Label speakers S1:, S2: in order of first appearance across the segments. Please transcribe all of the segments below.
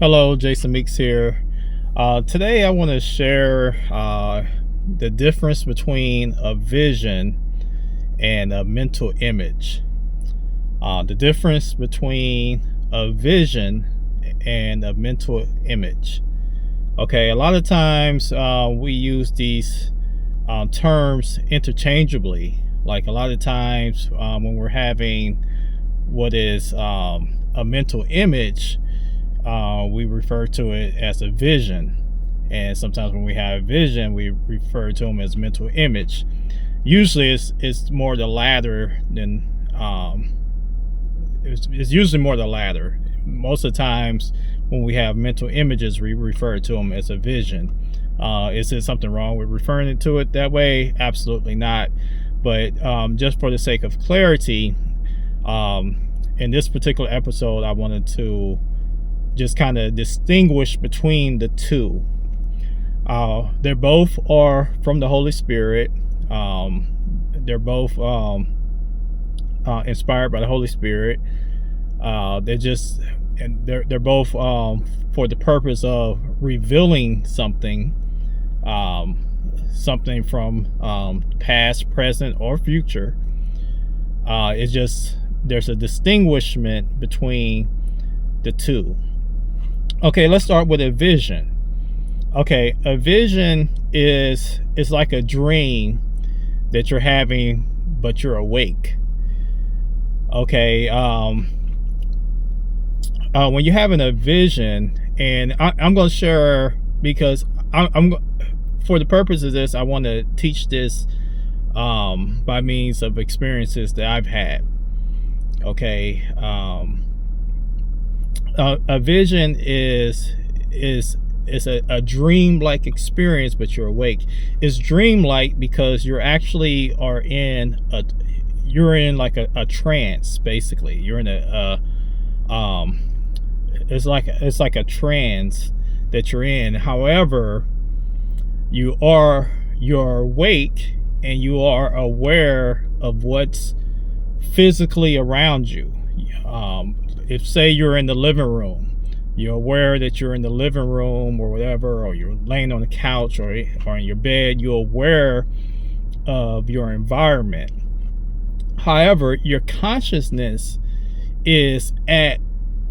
S1: Hello, Jason Meeks here. Today, I want to share the difference between a vision and a mental image. The difference between a vision and a mental image. Okay, a lot of times we use these terms interchangeably. Like a lot of times when we're having what is a mental image, we refer to it as a vision. And sometimes when we have vision, we refer to them as mental image. Usually it's more the latter than it's usually more the latter. Most of the times when we have mental images, we refer to them as a vision. Is there something wrong with referring to it that way? Absolutely not. But just for the sake of clarity, in this particular episode, I wanted to just kind of distinguish between the two. They're both are from the Holy Spirit. They're both inspired by the Holy Spirit. They're both for the purpose of revealing something, something from past, present, or future. It's just there's a distinguishment between the two. Okay, let's start with a vision. Okay, a vision is like a dream that you're having, but you're awake. Okay, when you're having a vision, and I'm going to share because I'm for the purpose of this, I want to teach this by means of experiences that I've had. Okay, a vision is a dream-like experience, but you're awake. It's dream-like because you're actually you're in like a trance. Basically, you're in it's like a trance that you're in. However, you're awake and you are aware of what's physically around you. If say you're in the living room, you're aware that you're in the living room or whatever, or you're laying on the couch or in your bed, you're aware of your environment. However, your consciousness is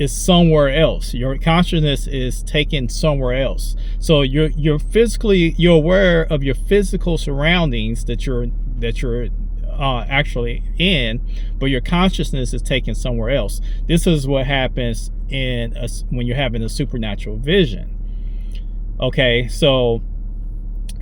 S1: somewhere else. Your consciousness is taken somewhere else. So you're aware of your physical surroundings that you're actually in, but your consciousness is taken somewhere else. This is what happens when you're having a supernatural vision. Okay, so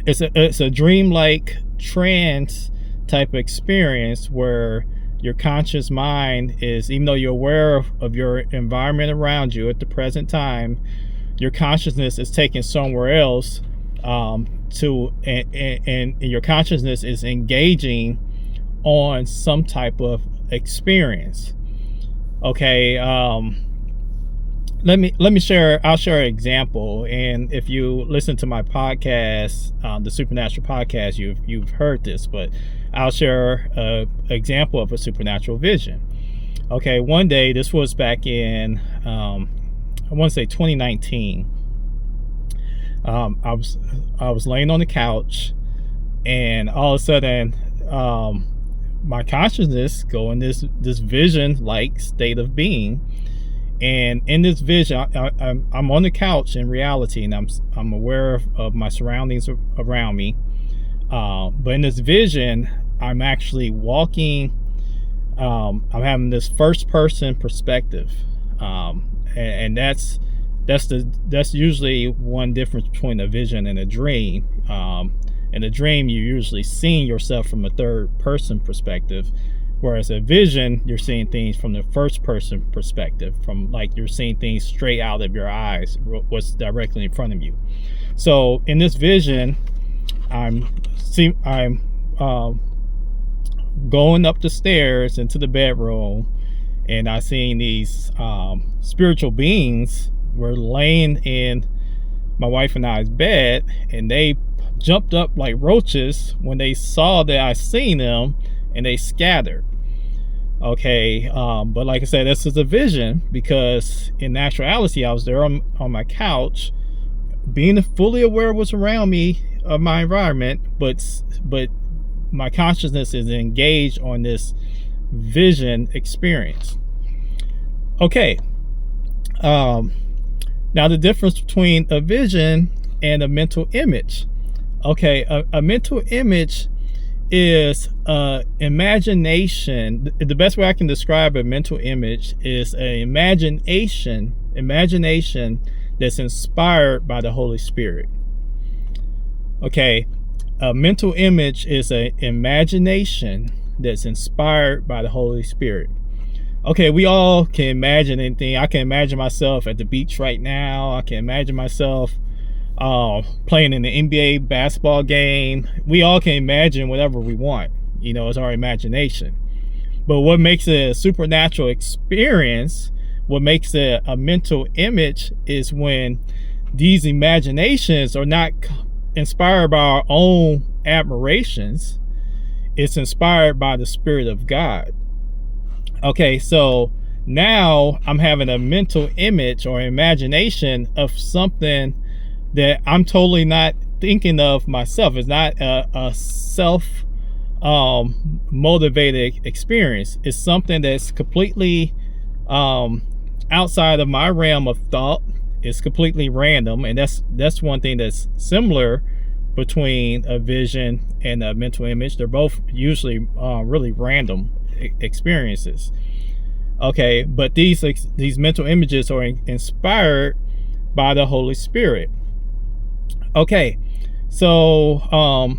S1: it's a dreamlike trance type of experience where your conscious mind is, even though you're aware of your environment around you at the present time, your consciousness is taken somewhere else, and your consciousness is engaging on some type of experience. Okay, let me share. I'll share an example, and if you listen to my podcast, the Supernatural Podcast, you've heard this, but I'll share an example of a supernatural vision. Okay, one day, this was back in I want to say 2019. I was laying on the couch, and all of a sudden, my consciousness go in this vision like state of being, and in this vision I'm on the couch in reality, and I'm aware of my surroundings around me, but in this vision I'm actually walking. I'm having this first person perspective, and that's usually one difference between a vision and a dream. In a dream, you're usually seeing yourself from a third person perspective, whereas a vision, you're seeing things from the first person perspective, from like you're seeing things straight out of your eyes, what's directly in front of you. So in this vision, I'm going up the stairs into the bedroom, and I seen these spiritual beings were laying in my wife and I's bed, and they jumped up like roaches when they saw that I seen them, and they scattered. Okay, but like I said, this is a vision because in actuality, I was there on my couch, being fully aware of what's around me, of my environment, but my consciousness is engaged on this vision experience. Okay, now the difference between a vision and a mental image. Okay, a mental image is imagination. The best way I can describe a mental image is an imagination that's inspired by the Holy Spirit. Okay, a mental image is an imagination that's inspired by the Holy Spirit. Okay, we all can imagine anything. I can imagine myself at the beach right now. I can imagine myself playing in the NBA basketball game. We all can imagine whatever we want. It's our imagination. But what makes it a supernatural experience, what makes it a mental image, is when these imaginations are not inspired by our own admirations. It's inspired by the Spirit of God. Okay, so now I'm having a mental image or imagination of something that I'm totally not thinking of myself. It's not a self motivated experience. It's something that's completely outside of my realm of thought. It's completely random, and that's one thing that's similar between a vision and a mental image. They're both usually really random experiences. Okay, but these mental images are inspired by the Holy Spirit. Okay, so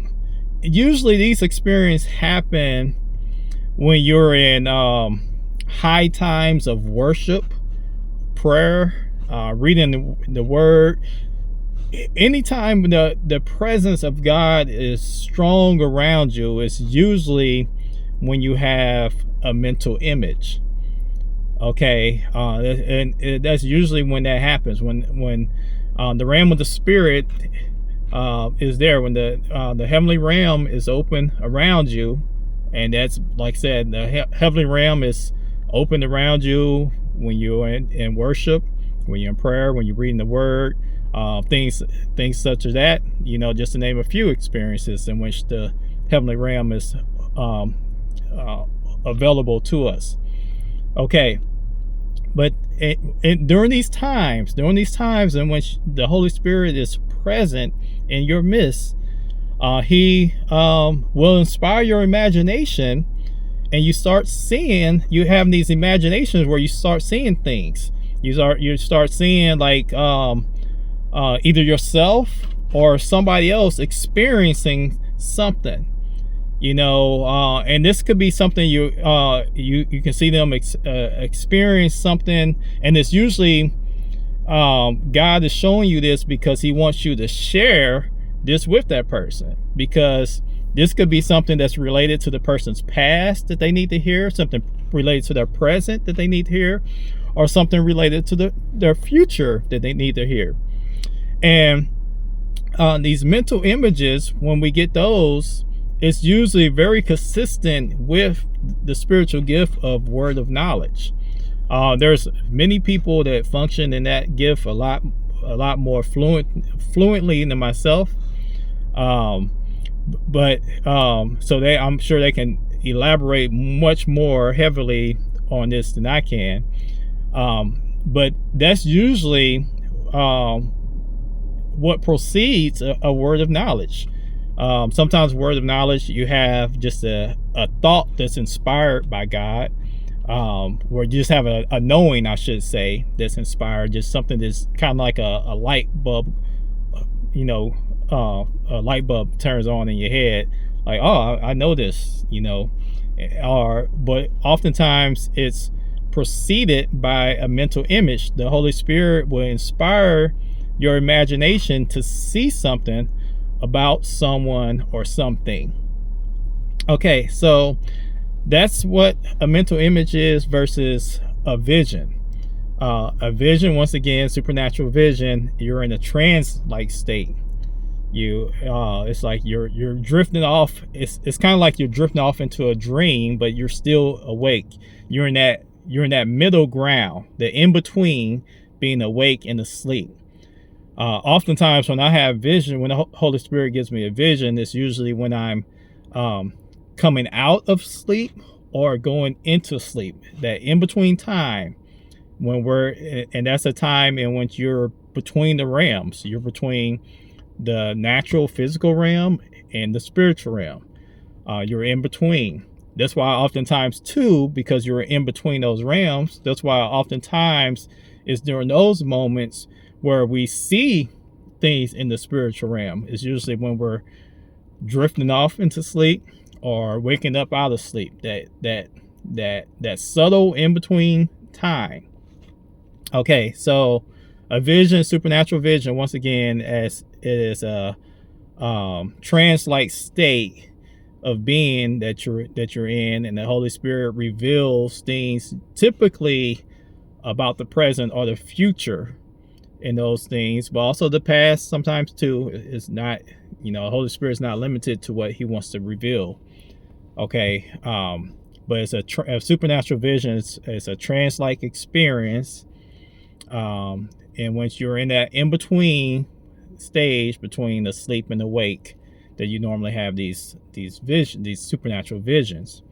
S1: usually these experiences happen when you're in high times of worship, prayer, reading the word. Anytime the presence of God is strong around you, it's usually when you have a mental image. Okay, and that's usually when that happens, when the realm of the Spirit is there, when the heavenly realm is open around you. And that's, like I said, the heavenly realm is open around you when you're in worship, when you're in prayer, when you're reading the word, things such as that. Just to name a few experiences in which the heavenly realm is available to us. Okay, but during these times in which the Holy Spirit is present in your midst, he will inspire your imagination, and you have these imaginations where you start seeing things. You start seeing like either yourself or somebody else experiencing something. And this could be something you can see them experience something, and it's usually God is showing you this because he wants you to share this with that person, because this could be something that's related to the person's past that they need to hear, something related to their present that they need to hear, or something related to their future that they need to hear. And these mental images, when we get those, it's usually very consistent with the spiritual gift of word of knowledge. There's many people that function in that gift a lot more fluently than myself. But I'm sure they can elaborate much more heavily on this than I can. But that's usually what precedes a word of knowledge. Sometimes word of knowledge, you have just a thought that's inspired by God, or you just have a knowing, I should say, that's inspired, just something that's kind of like a light bulb, a light bulb turns on in your head, like, oh, I know this, but oftentimes it's preceded by a mental image. The Holy Spirit will inspire your imagination to see something about someone or something. Okay, so that's what a mental image is versus a vision. A vision, once again, supernatural vision, you're in a trance-like state. It's like you're drifting off. It's kind of like you're drifting off into a dream, but you're still awake. You're in that middle ground, the in between being awake and asleep. Oftentimes when I have vision, when the Holy Spirit gives me a vision, it's usually when I'm coming out of sleep or going into sleep. That in between time, and that's a time in which you're between the realms. You're between the natural physical realm and the spiritual realm. You're in between. That's why oftentimes too, because you're in between those realms, that's why oftentimes it's during those moments where we see things in the spiritual realm. It's usually when we're drifting off into sleep or waking up out of sleep. That subtle in between time. Okay, so a vision, supernatural vision, once again, as it is a trance-like state of being that you're in, and the Holy Spirit reveals things typically about the present or the future in those things, but also the past sometimes too. Is not, the Holy Spirit is not limited to what He wants to reveal. Okay, but it's a supernatural vision. It's a trance-like experience. And once you're in that in-between stage between the sleep and the wake, that you normally have these supernatural visions.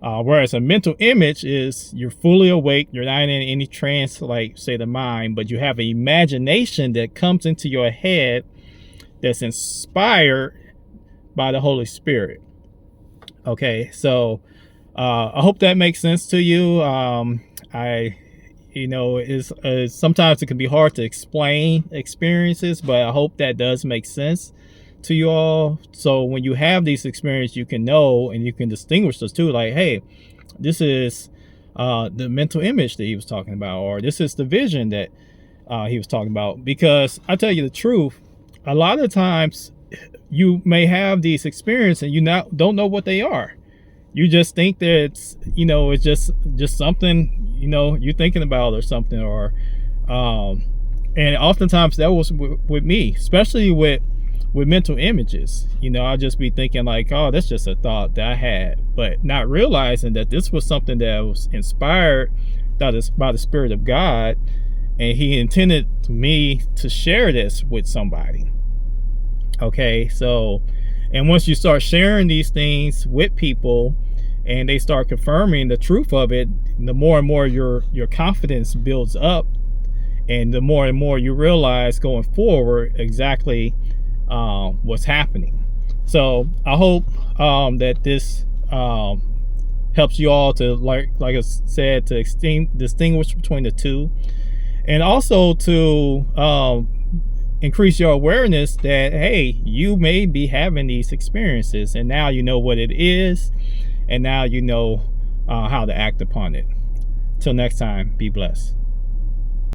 S1: Whereas a mental image is you're fully awake, you're not in any trance like say the mind, but you have an imagination that comes into your head that's inspired by the Holy Spirit. Okay, so I hope that makes sense to you. Sometimes it can be hard to explain experiences, but I hope that does make sense to you all. So when you have these experiences, you can know and you can distinguish those two. Like, hey, this is the mental image that he was talking about, or this is the vision that he was talking about. Because I tell you the truth, a lot of times you may have these experiences and you don't know what they are. You just think that it's just something you're thinking about or something, or and oftentimes that was with me, especially with mental images. I'll just be thinking like, oh, that's just a thought that I had, but not realizing that this was something that was inspired by the Spirit of God, and He intended me to share this with somebody. Okay, so, and once you start sharing these things with people and they start confirming the truth of it, the more and more your confidence builds up, and the more and more you realize going forward exactly what's happening. So I hope that this helps you all to, like I said, to distinguish between the two, and also to increase your awareness that, hey, you may be having these experiences, and now you know what it is, and now you know how to act upon it. Till next time, be blessed.